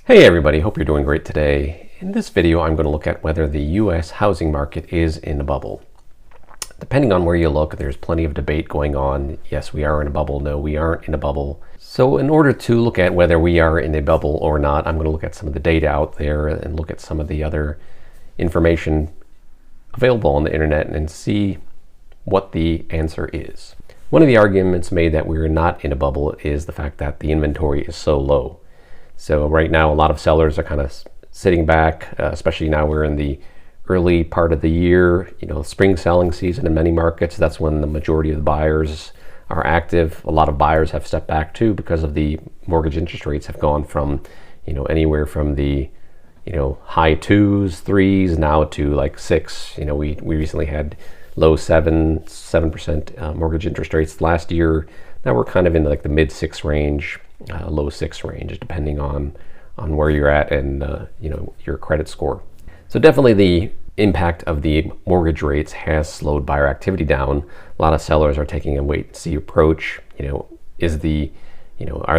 Hey everybody, hope you're doing great today. In this video, I'm going to look at whether the US housing market is in a bubble. Depending on where you look, there's plenty of debate going on. Yes, we are in a bubble. No, we aren't in a bubble. So in order to look at whether we are in a bubble or not, I'm going to look at some of the data out there and look at some of the other information available on the internet and see what the answer is. One of the arguments made that we're not in a bubble is the fact that the inventory is so low. So right now, a lot of sellers are kind of sitting back, especially now we're in the early part of the year, spring selling season in many markets. That's when the majority of the buyers are active. A lot of buyers have stepped back too because of the mortgage interest rates have gone from, anywhere from the, high 2s, 3s now to like 6. We recently had low 7% mortgage interest rates last year. Now we're kind of in like the mid 6 range. Low 6 range, depending on where you're at and your credit score. So definitely the impact of the mortgage rates has slowed buyer activity down. A lot of sellers are taking a wait and see approach. Are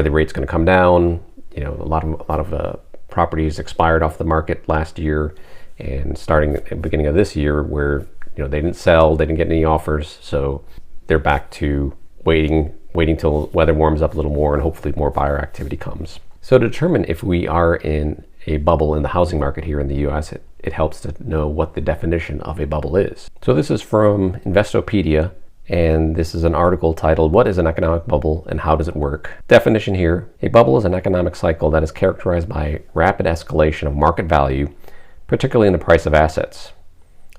the rates going to come down? A lot of properties expired off the market last year, and starting at the beginning of this year, where they didn't sell, they didn't get any offers, so they're back to waiting till weather warms up a little more and hopefully more buyer activity comes. So to determine if we are in a bubble in the housing market here in the US, it helps to know what the definition of a bubble is. So this is from Investopedia, and this is an article titled, "What is an Economic Bubble and How Does It Work?" Definition here: a bubble is an economic cycle that is characterized by rapid escalation of market value, particularly in the price of assets.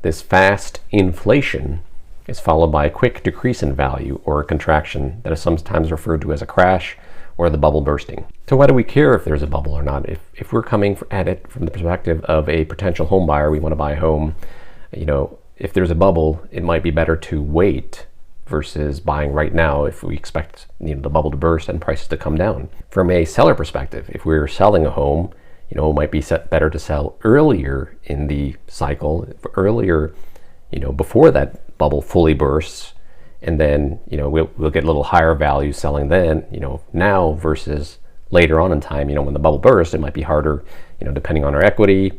This fast inflation is followed by a quick decrease in value or a contraction that is sometimes referred to as a crash or the bubble bursting. So why do we care if there's a bubble or not? If we're coming at it from the perspective of a potential home buyer, we want to buy a home, if there's a bubble, it might be better to wait versus buying right now if we expect the bubble to burst and prices to come down. From a seller perspective, if we're selling a home, it might be better to sell earlier in the cycle, before that bubble fully bursts, and then we'll get a little higher value selling then now versus later on in time. When the bubble bursts, it might be harder, depending on our equity,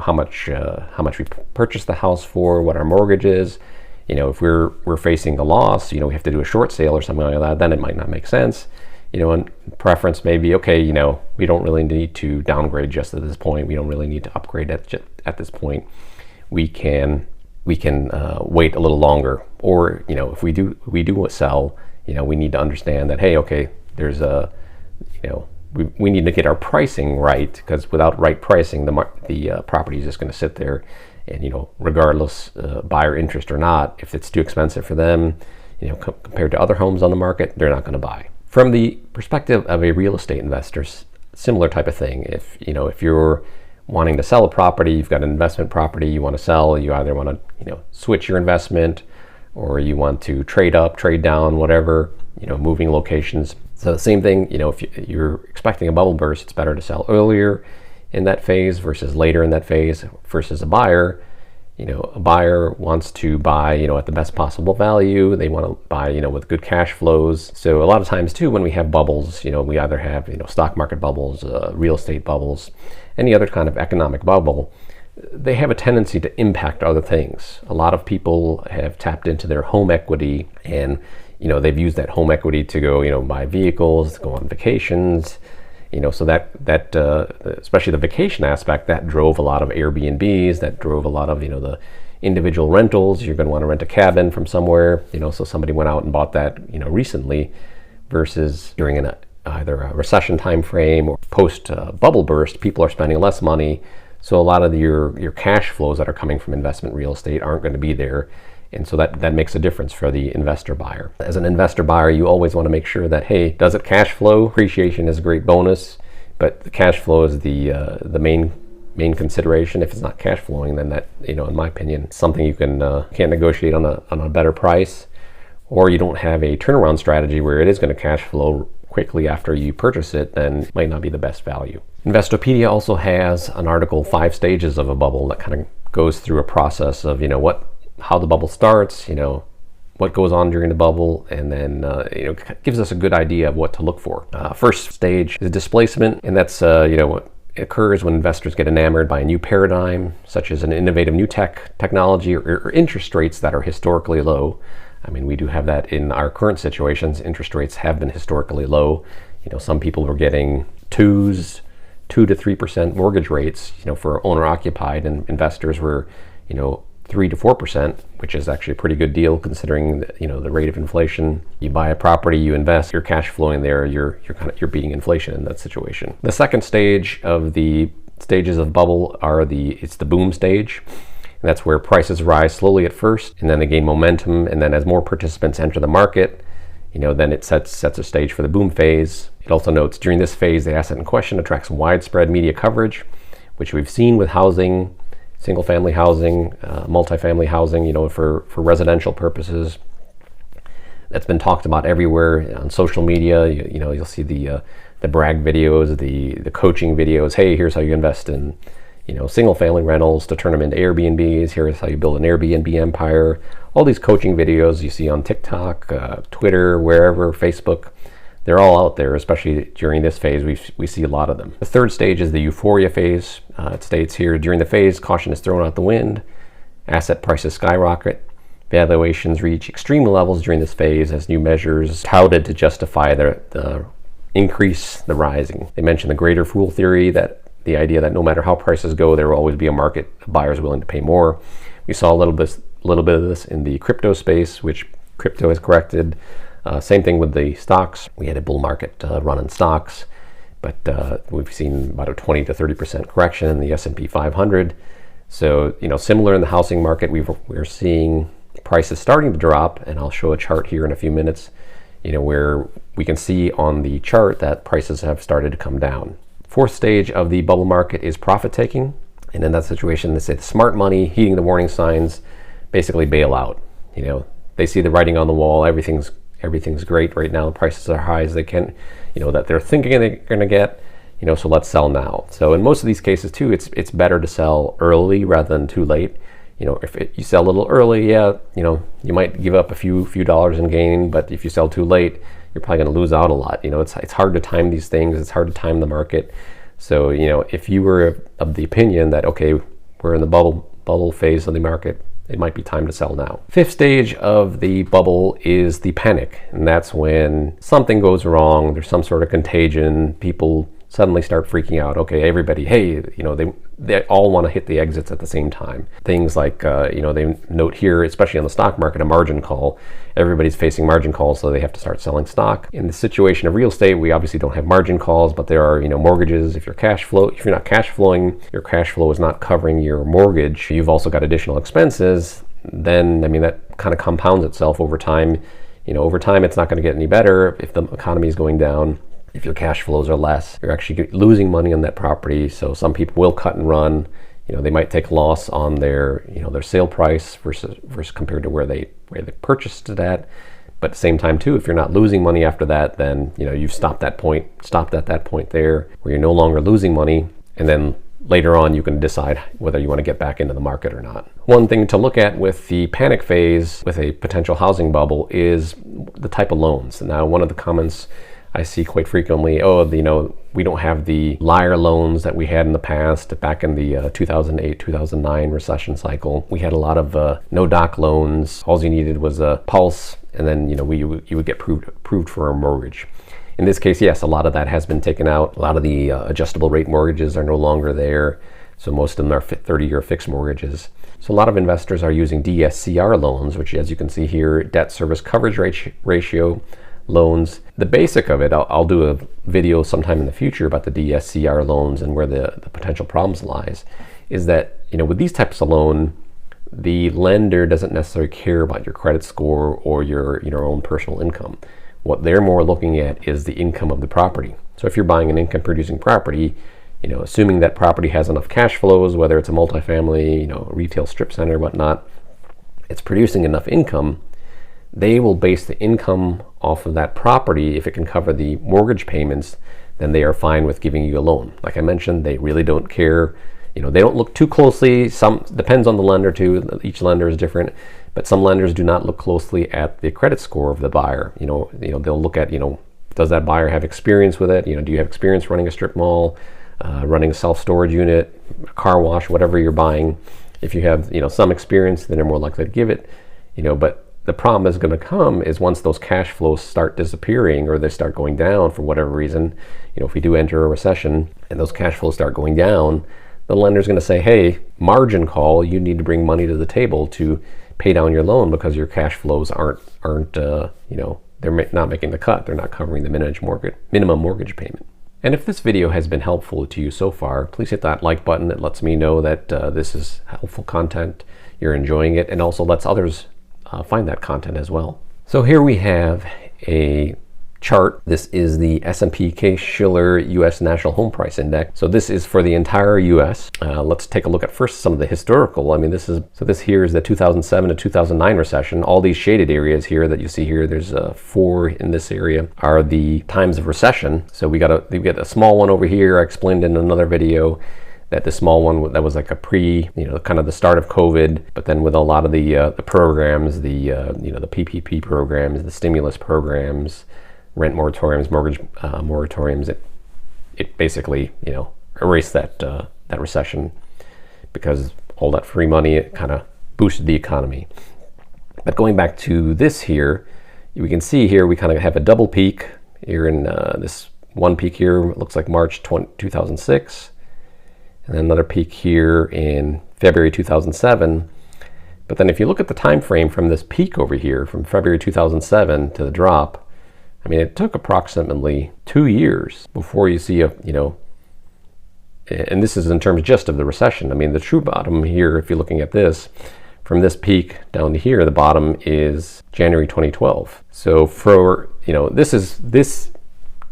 how much we purchased the house for, what our mortgage is. If we're facing a loss, we have to do a short sale or something like that, then it might not make sense. And preference may be, okay, we don't really need to downgrade just at this point, we don't really need to upgrade at this point, we can wait a little longer. Or if we do sell, we need to understand that, hey, okay, there's we need to get our pricing right, because without right pricing, the property is just going to sit there, and regardless buyer interest or not, if it's too expensive for them, compared to other homes on the market, they're not going to buy. From the perspective of a real estate investor, similar type of thing. If you're wanting to sell a property, you've got an investment property you want to sell, you either want to switch your investment, or you want to trade up, trade down, whatever, moving locations. So the same thing, if you're expecting a bubble burst, it's better to sell earlier in that phase versus later in that phase. Versus a buyer, a buyer wants to buy at the best possible value. They want to buy with good cash flows. So a lot of times too, when we have bubbles, we either have stock market bubbles, real estate bubbles, any other kind of economic bubble, they have a tendency to impact other things. A lot of people have tapped into their home equity, and they've used that home equity to go buy vehicles, to go on vacations. So that especially the vacation aspect, that drove a lot of Airbnbs, that drove a lot of the individual rentals. You're going to want to rent a cabin from somewhere, so somebody went out and bought that recently, versus during either a recession time frame or post bubble burst, people are spending less money. So a lot of your cash flows that are coming from investment real estate aren't going to be there. And so that makes a difference for the investor buyer. As an investor buyer, you always want to make sure that, hey, does it cash flow? Appreciation is a great bonus, but the cash flow is the main consideration. If it's not cash flowing, then that, in my opinion, something you can't negotiate on a better price, or you don't have a turnaround strategy where it is going to cash flow quickly after you purchase it, then it might not be the best value. Investopedia also has an article, 5 stages of a bubble, that kind of goes through a process of how the bubble starts, what goes on during the bubble, and then gives us a good idea of what to look for. First stage is displacement, and that's occurs when investors get enamored by a new paradigm, such as an innovative new technology or interest rates that are historically low. I mean, we do have that in our current situations. Interest rates have been historically low. Some people were getting 2 to 3% mortgage rates, for owner-occupied, and investors were, 3 to 4%, which is actually a pretty good deal considering the rate of inflation. You buy a property, you invest, you're cash flowing there, you're beating inflation in that situation. The second stage of the stages of bubble it's the boom stage. And that's where prices rise slowly at first, and then they gain momentum, and then as more participants enter the market, then it sets a stage for the boom phase. It also notes during this phase, the asset in question attracts widespread media coverage, which we've seen with housing, single-family housing, multifamily housing, for residential purposes. That's been talked about everywhere on social media. You'll see the brag videos, the coaching videos. Hey, here's how you invest in single-family rentals to turn them into Airbnbs. Here's how you build an Airbnb empire. All these coaching videos you see on TikTok, Twitter, wherever, Facebook, they're all out there, especially during this phase. We see a lot of them. The third stage is the euphoria phase. It states here, during the phase, caution is thrown out the wind. Asset prices skyrocket. Valuations reach extreme levels during this phase as new measures touted to justify the increase, the rising. They mention the greater fool theory, that the idea that no matter how prices go, there will always be a market of buyers willing to pay more. We saw a little bit of this in the crypto space, which crypto has corrected. Same thing with the stocks. We had a bull market run in stocks, but we've seen about a 20 to 30% correction in the S&P 500. So, similar in the housing market, we're seeing prices starting to drop, and I'll show a chart here in a few minutes, where we can see on the chart that prices have started to come down. Fourth stage of the bubble market is profit taking. And in that situation, they say the smart money, heeding the warning signs, basically bail out. They see the writing on the wall. Everything's great right now. The prices are high as they can, that they're thinking they're going to get, so let's sell now. So in most of these cases too, it's better to sell early rather than too late. If you sell a little early, you might give up a few dollars in gain, but if you sell too late, you're probably going to lose out a lot. It's hard to time these things. It's hard to time the market. So, if you were of the opinion that, okay, we're in the bubble phase of the market, it might be time to sell now. Fifth stage of the bubble is the panic. And that's when something goes wrong. There's some sort of contagion. People suddenly start freaking out. Okay, everybody, hey, they all want to hit the exits at the same time. Things like, they note here, especially on the stock market, a margin call. Everybody's facing margin calls, so they have to start selling stock. In the situation of real estate, we obviously don't have margin calls, but there are, mortgages. If you're not cash flowing, your cash flow is not covering your mortgage. You've also got additional expenses. Then, that kind of compounds itself over time. Over time, it's not going to get any better if the economy is going down. If your cash flows are less, you're actually losing money on that property. So some people will cut and run. They might take loss on their sale price versus compared to where they purchased it at. But at the same time too, if you're not losing money after that, then you've stopped at that point there where you're no longer losing money, and then later on you can decide whether you want to get back into the market or not. One thing to look at with the panic phase with a potential housing bubble is the type of loans. Now, one of the comments I see quite frequently, we don't have the liar loans that we had in the past. Back in the 2008, 2009 recession cycle, we had a lot of no-doc loans. All you needed was a pulse, and then you would get approved for a mortgage. In this case, yes, a lot of that has been taken out. A lot of the adjustable rate mortgages are no longer there. So most of them are 30-year fixed mortgages. So a lot of investors are using DSCR loans, which, as you can see here, debt service coverage ratio loans. The basic of it, I'll do a video sometime in the future about the DSCR loans and where the potential problems lies, is that, with these types of loan, the lender doesn't necessarily care about your credit score or your own personal income. What they're more looking at is the income of the property. So if you're buying an income producing property, assuming that property has enough cash flows, whether it's a multifamily, retail strip center, whatnot, it's producing enough income, they will base the income off of that property. If it can cover the mortgage payments, then they are fine with giving you a loan. Like I mentioned, they really don't care. They don't look too closely. Some depends on the lender too. Each lender is different, but some lenders do not look closely at the credit score of the buyer. They'll look at, does that buyer have experience with it? Do you have experience running a strip mall? running a self-storage unit, a car wash, whatever you're buying. If you have, some experience, then they're more likely to give it, but the problem is going to come is once those cash flows start disappearing or they start going down for whatever reason, if we do enter a recession and those cash flows start going down, the lender's going to say, hey, margin call, you need to bring money to the table to pay down your loan because your cash flows aren't they're not making the cut. They're not covering the minimum mortgage payment. And if this video has been helpful to you so far, please hit that like button. It lets me know that this is helpful content, you're enjoying it, and also lets others find that content as well. So here we have a chart. This is the S&P Case-Shiller U.S. National Home Price Index. So this is for the entire U.S. Let's take a look at first some of the historical. This here is the 2007 to 2009 recession. All these shaded areas here that you see here, there's 4 in this area, are the times of recession. So we got a small one over here. I explained in another video that the small one that was like a kind of the start of COVID, but then with a lot of the programs, the PPP programs, the stimulus programs, rent moratoriums, mortgage moratoriums, it basically erased that recession because all that free money, it kind of boosted the economy. But going back to this here, we can see here we kind of have a double peak here in this one peak here looks like March 2006. And then another peak here in February 2007. But then if you look at the time frame from this peak over here, from February 2007 to the drop, it took approximately 2 years before you see and this is in terms just of the recession. The true bottom here, if you're looking at this, from this peak down to here, the bottom is January 2012. So for, this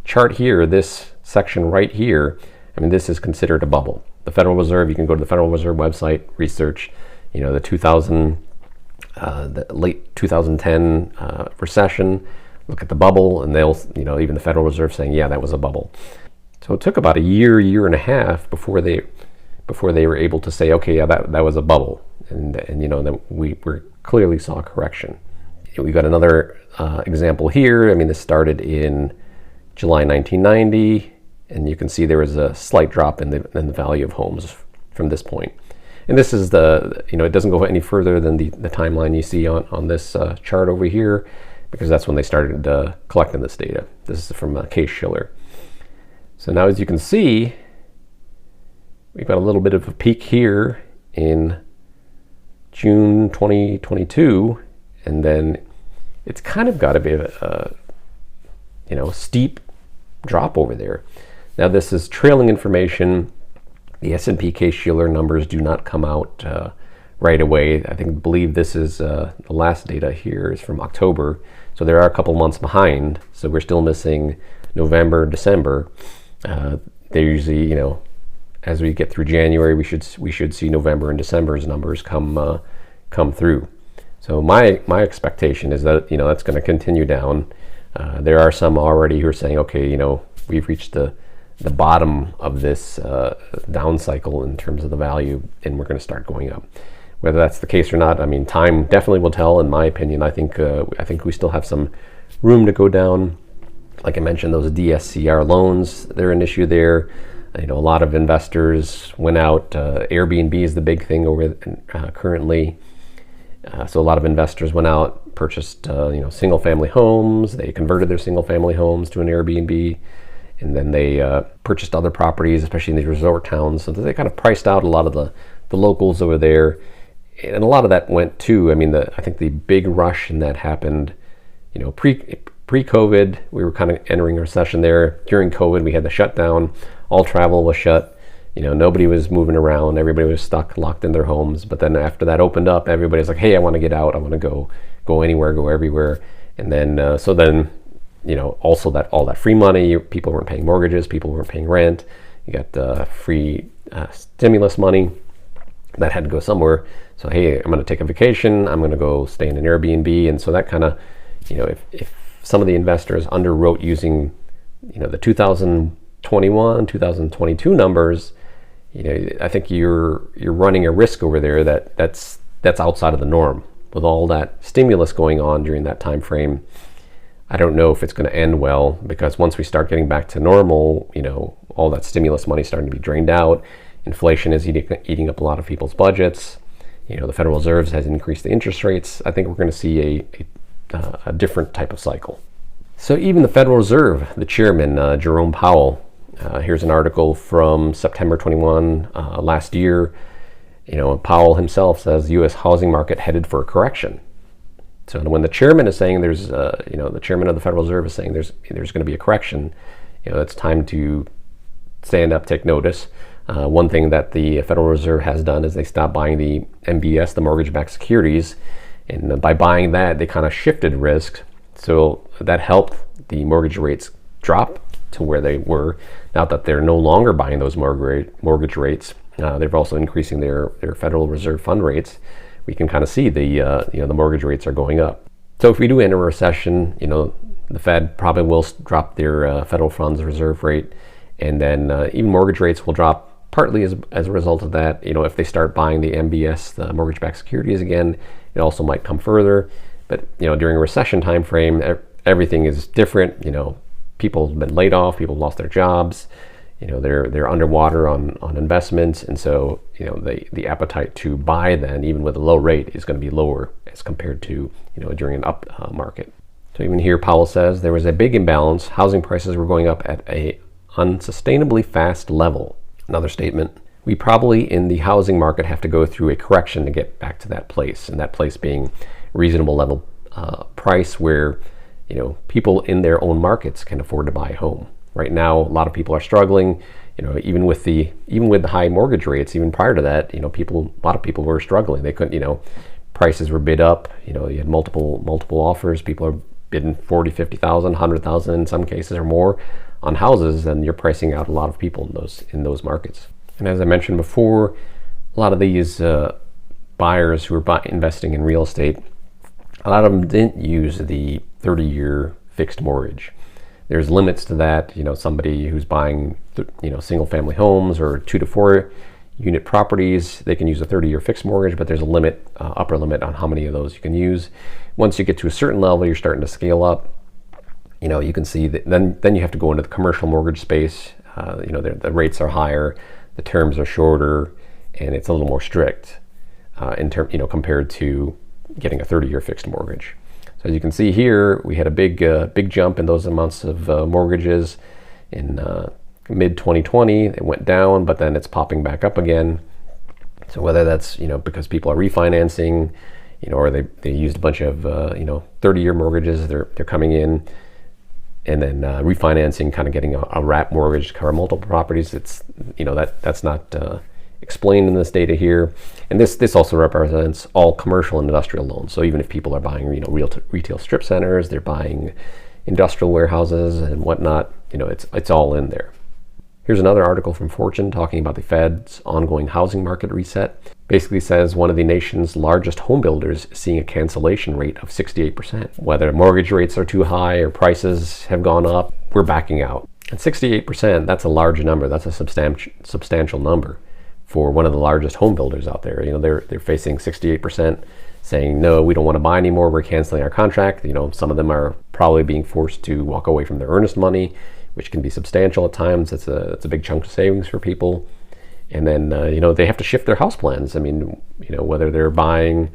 chart here, this section right here, this is considered a bubble. The Federal Reserve, you can go to the Federal Reserve website, research, the late 2010 recession, look at the bubble, and they'll, even the Federal Reserve saying, yeah, that was a bubble. So it took about a year and a half before they were able to say, okay, yeah, that was a bubble, and then we clearly saw a correction. We got another example here. This started in July 1990. And you can see there was a slight drop in the value of homes from this point. And this is it doesn't go any further than the timeline you see on this chart over here, because that's when they started collecting this data. This is from Case-Shiller. So now as you can see, we've got a little bit of a peak here in June 2022, and then it's kind of got to be a steep drop over there. Now this is trailing information. The S&P Case-Shiller numbers do not come out right away. I believe this is the last data here is from October, so there are a couple months behind. So we're still missing November, December. They usually, as we get through January, we should see November and December's numbers come through. So my expectation is that that's going to continue down. There are some already who are saying, okay, we've reached the bottom of this down cycle in terms of the value, and we're going to start going up. Whether that's the case or not, time definitely will tell. In my opinion, I think we still have some room to go down. Like I mentioned, those DSCR loans, they're an issue there. A lot of investors went out. Airbnb is the big thing currently. So a lot of investors went out, purchased single family homes. They converted their single family homes to an Airbnb. And then they purchased other properties, especially in these resort towns. So they kind of priced out a lot of the locals over there. And a lot of that went to, I think the big rush in that happened, pre-COVID. We were kind of entering a recession there. During COVID, we had the shutdown. All travel was shut. Nobody was moving around. Everybody was stuck, locked in their homes. But then after that opened up, everybody's like, hey, I want to get out. I want to go anywhere, go everywhere. And then, also all that free money, people weren't paying mortgages, people weren't paying rent. You got free stimulus money that had to go somewhere. So, hey, I'm going to take a vacation. I'm going to go stay in an Airbnb. And so that kind of, if some of the investors underwrote using, the 2021, 2022 numbers, I think you're running a risk over there that's outside of the norm. With all that stimulus going on during that time frame, I don't know if it's going to end well, because once we start getting back to normal, all that stimulus money starting to be drained out. Inflation is eating up a lot of people's budgets. The Federal Reserve has increased the interest rates. I think we're going to see a different type of cycle. So even the Federal Reserve, the chairman, Jerome Powell, here's an article from September 21 last year. Powell himself says the U.S. housing market headed for a correction. So when the chairman is saying the chairman of the Federal Reserve is saying there's going to be a correction, it's time to stand up, take notice. One thing that the Federal Reserve has done is they stopped buying the MBS, the mortgage-backed securities, and by buying that, they kind of shifted risk. So that helped the mortgage rates drop to where they were. Now that they're no longer buying those mortgage rates, they're also increasing their Federal Reserve fund rates. We can kind of see the mortgage rates are going up. So if we do enter a recession, the Fed probably will drop their federal funds reserve rate, and then even mortgage rates will drop partly as a result of that. If they start buying the MBS, the mortgage-backed securities again, it also might come further. But during a recession time frame, everything is different. People have been laid off, people lost their jobs. They're underwater on investments, and so the appetite to buy then, even with a low rate, is going to be lower as compared to during an up market. So even here, Powell says there was a big imbalance. Housing prices were going up at a unsustainably fast level. Another statement: we probably in the housing market have to go through a correction to get back to that place, and that place being reasonable level price where people in their own markets can afford to buy a home. Right now, a lot of people are struggling. Even with the high mortgage rates, even prior to that, a lot of people were struggling. They couldn't, prices were bid up. You had multiple offers. People are bidding 40, 50,000, 100,000 in some cases or more on houses, and you're pricing out a lot of people in those markets. And as I mentioned before, a lot of these buyers who are investing in real estate, a lot of them didn't use the 30-year fixed mortgage. There's limits to that. Somebody who's buying, single family homes or 2 to 4 unit properties, they can use a 30-year fixed mortgage, but there's a limit, upper limit on how many of those you can use. Once you get to a certain level, you're starting to scale up. You can see that then you have to go into the commercial mortgage space. The rates are higher, the terms are shorter, and it's a little more strict compared to getting a 30-year fixed mortgage. So as you can see here, we had a big jump in those amounts of mortgages in mid 2020. It went down, but then it's popping back up again. So whether that's because people are refinancing, or they used a bunch of 30-year mortgages, they're coming in, and then refinancing, kind of getting a wrap mortgage to cover multiple properties. It's that's not explained in this data here, and this also represents all commercial and industrial loans. So even if people are buying retail strip centers, they're buying industrial warehouses and whatnot, it's all in there. Here's another article from Fortune talking about the Fed's ongoing housing market reset. Basically says one of the nation's largest home builders is seeing a cancellation rate of 68%. Whether mortgage rates are too high or prices have gone up, we're backing out. And 68%, that's a large number. That's a substantial number for one of the largest home builders out there. They're facing 68%, saying, no, we don't want to buy anymore. We're canceling our contract. Some of them are probably being forced to walk away from their earnest money, which can be substantial at times. It's a big chunk of savings for people. And then, they have to shift their house plans. I mean, whether they're buying,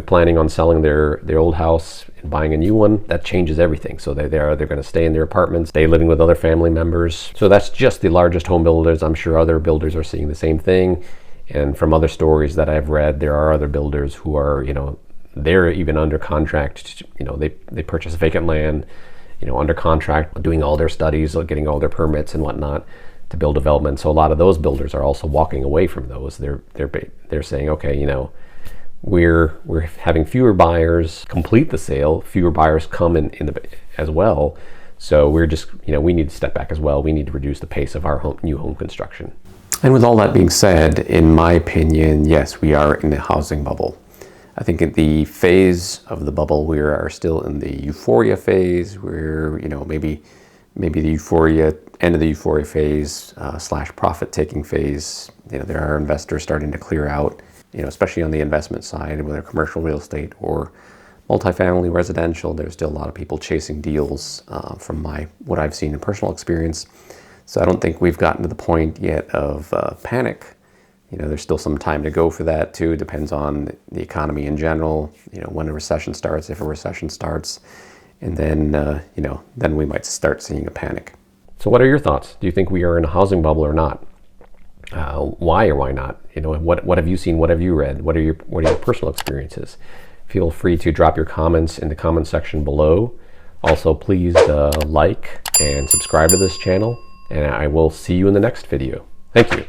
planning on selling their old house and buying a new one, that changes everything. So they're going to stay in their apartments, stay living with other family members. So that's just the largest home builders. I'm sure other builders are seeing the same thing. And from other stories that I've read, there are other builders who are, they're even under contract. They purchase vacant land, under contract, doing all their studies, getting all their permits and whatnot to build development. So a lot of those builders are also walking away from those. They're saying, okay, we're having fewer buyers complete the sale, fewer buyers come in as well. So we're just, we need to step back as well. We need to reduce the pace of our new home construction. And with all that being said, in my opinion, yes, we are in a housing bubble. I think in the phase of the bubble, we are still in the euphoria phase, where maybe the euphoria, end of the euphoria phase / profit taking phase. There are investors starting to clear out, especially on the investment side, whether commercial real estate or multifamily residential. There's still a lot of people chasing deals from what I've seen in personal experience. So I don't think we've gotten to the point yet of panic. There's still some time to go for that too. It depends on the economy in general, when a recession starts, if a recession starts, and then, then we might start seeing a panic. So what are your thoughts? Do you think we are in a housing bubble or not? Why or why not? What have you seen? What have you read? What are your personal experiences? Feel free to drop your comments in the comment section below. Also, please like and subscribe to this channel, and I will see you in the next video. Thank you.